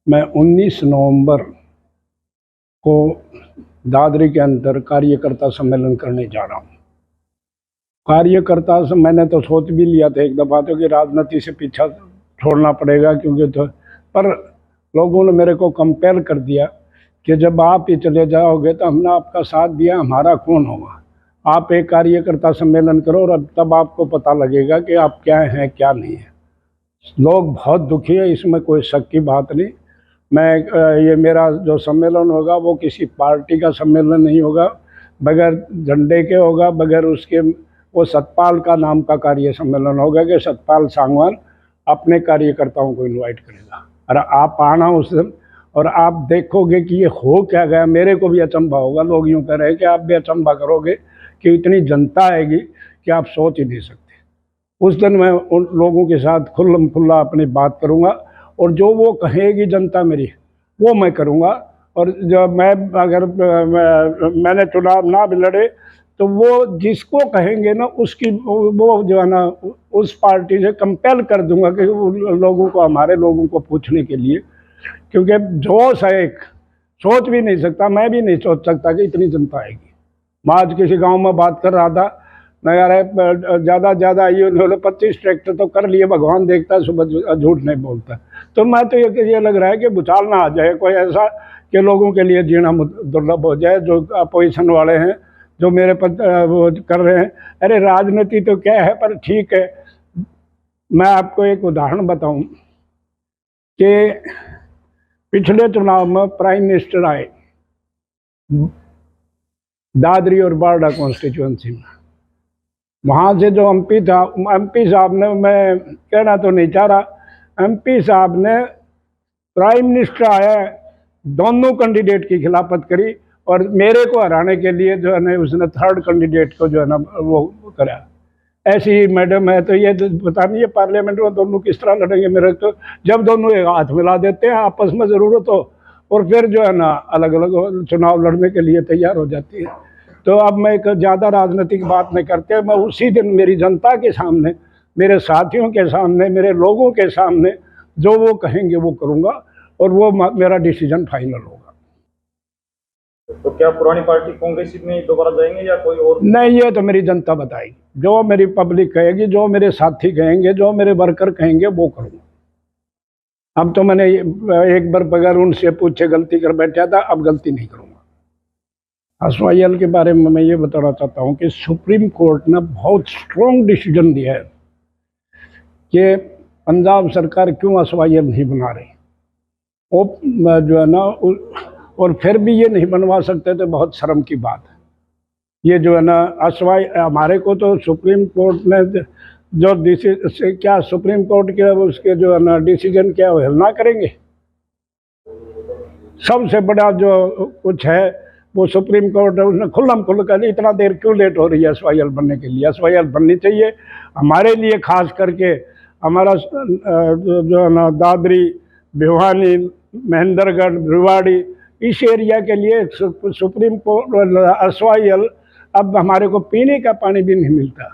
मैं 19 नवंबर को दादरी के अंदर कार्यकर्ता सम्मेलन करने जा रहा हूँ। कार्यकर्ता से मैंने तो सोच भी लिया था एक दफ़ा तो कि राजनीति से पीछा छोड़ना पड़ेगा, क्योंकि तो पर लोगों ने मेरे को कंपेल कर दिया कि जब आप ही चले जाओगे तो हमने आपका साथ दिया, हमारा कौन होगा। आप एक कार्यकर्ता सम्मेलन करो और तब आपको पता लगेगा कि आप क्या हैं क्या नहीं है। लोग बहुत दुखी है, इसमें कोई शक की बात नहीं। मैं ये मेरा जो सम्मेलन होगा वो किसी पार्टी का सम्मेलन नहीं होगा, बगैर झंडे के होगा, बगैर उसके वो सतपाल का नाम का कार्य सम्मेलन होगा कि सतपाल सांगवान अपने कार्यकर्ताओं को इनवाइट करेगा और आप आना उस दिन और आप देखोगे कि ये हो क्या गया। मेरे को भी अचंभा होगा, लोग यूँ कह रहे हैं कि आप भी अचंभा करोगे कि इतनी जनता आएगी कि आप सोच ही नहीं सकते। उस दिन मैं उन लोगों के साथ खुल्लम खुल्ला अपनी बात करूँगा और जो वो कहेगी जनता मेरी वो मैं करूँगा। और जब मैं अगर मैंने चुनाव ना भी लड़े तो वो जिसको कहेंगे ना उसकी वो जो है ना उस पार्टी से कंपेल कर दूंगा कि लोगों को, हमारे लोगों को पूछने के लिए, क्योंकि जोश है एक, सोच भी नहीं सकता, मैं भी नहीं सोच सकता कि इतनी जनता आएगी। मैं आज किसी गांव में बात कर रहा था, मैं यार ज़्यादा ये उन्होंने 25 ट्रैक्टर तो कर लिए, भगवान देखता सुबह झूठ नहीं बोलता। तो मैं तो ये लग रहा है कि भूचाल ना आ जाए कोई ऐसा कि लोगों के लिए जीना दुर्लभ हो जाए। जो अपोजिशन वाले हैं जो मेरे पर वो कर रहे हैं, अरे राजनीति तो क्या है, पर ठीक है। मैं आपको एक उदाहरण बताऊं कि पिछले चुनाव में प्राइम मिनिस्टर आए दादरी और बारडा कॉन्स्टिट्यूंसी में, वहाँ से जो एमपी था, एमपी साहब ने, मैं कहना तो नहीं चाह रहा, एमपी साहब ने प्राइम मिनिस्टर आया दोनों कैंडिडेट की खिलाफत करी और मेरे को हराने के लिए जो है ना उसने थर्ड कैंडिडेट को जो है ना वो करा। ऐसी मैडम है तो ये पता नहीं है पार्लियामेंट में दोनों किस तरह लड़ेंगे। मेरे तो जब दोनों एक हाथ मिला देते हैं आपस में ज़रूरत हो और फिर जो है ना अलग अलग चुनाव लड़ने के लिए तैयार हो जाती है। तो अब मैं एक ज़्यादा राजनीतिक बात नहीं करते, मैं उसी दिन मेरी जनता के सामने, मेरे साथियों के सामने, मेरे लोगों के सामने जो वो कहेंगे वो करूँगा और वो मेरा डिसीजन फाइनल होगा। तो क्या पुरानी पार्टी कांग्रेस में दोबारा जाएंगे या कोई और? नहीं, ये तो मेरी जनता बताएगी, जो मेरी पब्लिक कहेगी, जो मेरे साथी कहेंगे, जो मेरे वर्कर कहेंगे वो करूँगा। अब तो मैंने एक बार बगैर उनसे पूछे गलती कर बैठा था, अब गलती नहीं करूँगा। एसवाईएल के बारे में मैं ये बताना चाहता हूँ कि सुप्रीम कोर्ट ने बहुत स्ट्रॉन्ग डिसीजन दिया है कि पंजाब सरकार क्यों एसवाईएल नहीं बना रही। वो जो है ना और फिर भी ये नहीं बनवा सकते तो बहुत शर्म की बात है। ये जो है ना एसवाई हमारे को तो सुप्रीम कोर्ट ने जो डिसीजन, क्या सुप्रीम कोर्ट के उसके जो है ना डिसीजन क्या हेलना करेंगे। सबसे बड़ा जो कुछ है वो सुप्रीम कोर्ट है, उसने खुल्लम खुल्ला कर, इतना देर क्यों लेट हो रही है एसवाईएल बनने के लिए। एसवाईएल बननी चाहिए हमारे लिए, खास करके हमारा जो है ना दादरी, भिवानी, महेंद्रगढ़, रेवाड़ी, इस एरिया के लिए सुप्रीम कोर्ट एसवाईएल। अब हमारे को पीने का पानी भी नहीं मिलता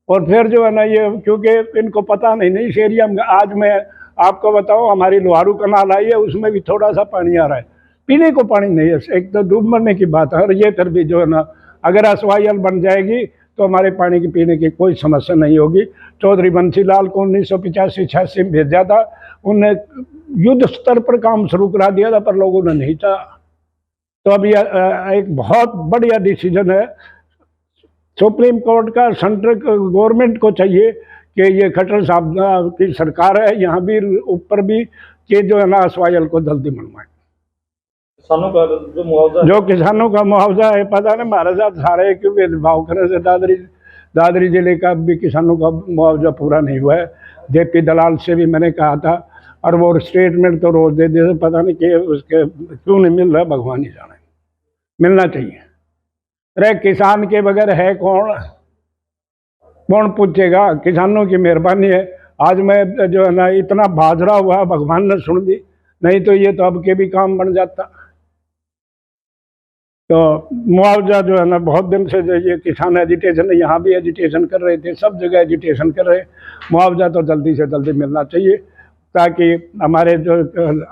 और फिर जो है ना ये, क्योंकि इनको पता नहीं इस एरिया में। आज मैं आपको बताऊं, हमारी लोहारू कनाल आई है, उसमें भी थोड़ा सा पानी आ रहा है, पीने को पानी नहीं है। एक तो डूब मरने की बात है और ये फिर भी जो है ना अगर एसवाईएल बन जाएगी तो हमारे पानी की पीने की कोई समस्या नहीं होगी। चौधरी बंसीलाल को 1985-86 में भेजा था, उन्हें युद्ध स्तर पर काम शुरू करा दिया था, पर लोगों ने नहीं चाहा। तो अब यह एक बहुत बढ़िया डिसीजन है सुप्रीम कोर्ट का। सेंट्रल गवर्नमेंट को चाहिए कि ये खट्टर साहब की सरकार है, यहाँ भी ऊपर भी, कि जो है ना एसवाईएल को जल्दी मनवाए। किसानों का जो मुआवजा, जो किसानों का मुआवजा है, पता नहीं हमारे साथ सारे क्यों भेदभाव करे से। दादरी जिले का भी किसानों का मुआवजा पूरा नहीं हुआ है। जेपी दलाल से भी मैंने कहा था और वो स्टेटमेंट तो रोज दे दे, पता नहीं कि उसके क्यों नहीं मिल रहा, भगवान ही जाने। मिलना चाहिए। अरे किसान के बगैर है कौन, कौन पूछेगा। किसानों की मेहरबानी है। आज मैं जो है ना इतना बाजरा हुआ, भगवान ने सुन दी, नहीं तो ये तो अब के भी काम बन जाता। तो मुआवजा जो है ना बहुत दिन से जो ये किसान एजिटेशन, यहाँ भी एजिटेशन कर रहे थे, सब जगह एजिटेशन कर रहे। मुआवजा तो जल्दी से जल्दी मिलना चाहिए। ताकि हमारे जो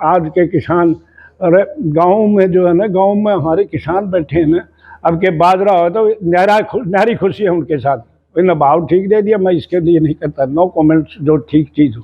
आज के किसान और गाँव में जो है ना, गाँव में हमारे किसान बैठे हैं ना, अब के बाजरा हो तो न्यारी खुशी है उनके साथ। इन्होंने भाव ठीक दे दिया, मैं इसके लिए नहीं करता, नो कमेंट्स, जो ठीक चीज़ हो।